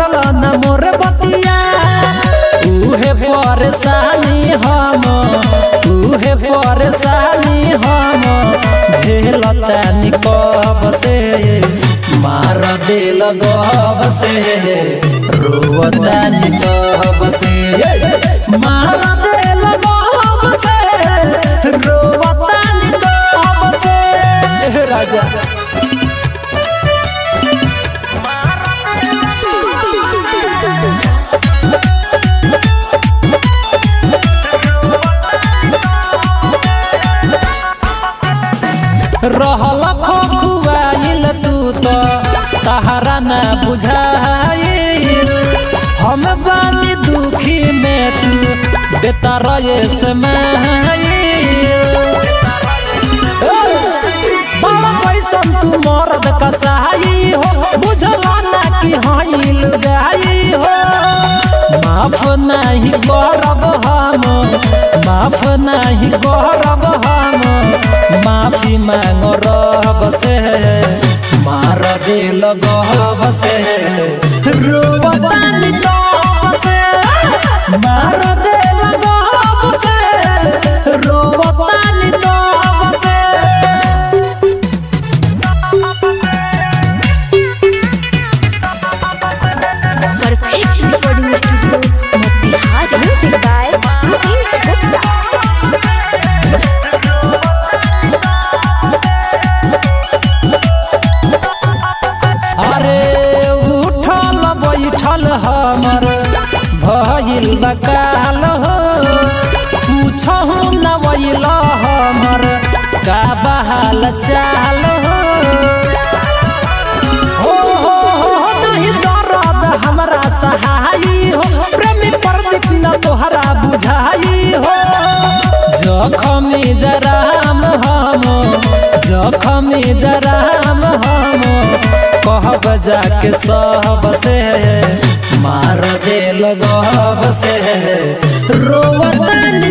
मनल न मोर बतिया उहे परेशानी हम झेलतानी कब से मार दिल गब से रोवतानी कब से मार दिल गब से रोवतानी कब से राजा रहल खुआइल तू तो तहरा न बुझाइल हम बानी दुखी में तू देता रहे समाइल कैसन तू मर्द कसाई हो बुझला ना कि हाइल गाई हो माफ नहीं करब हम माफ नहीं करब हम माफी मांग रब से मार दिल गब से रोवतानी कब से मार दिल गब से रोवतानी कब से perfect recording studio Motihari music by Mukesh Gupta. बैठल हमर भइल बकाल हो पूछहु न वैल हमर का बहाल चाल हो नहीं दर्द हमरा सहाई हो प्रेमी प्रदीप न तोहरा बुझाई हो जखमी जराम हम जखमी जराम हम कहब जाके सब से मार दिल गब से रोवतानी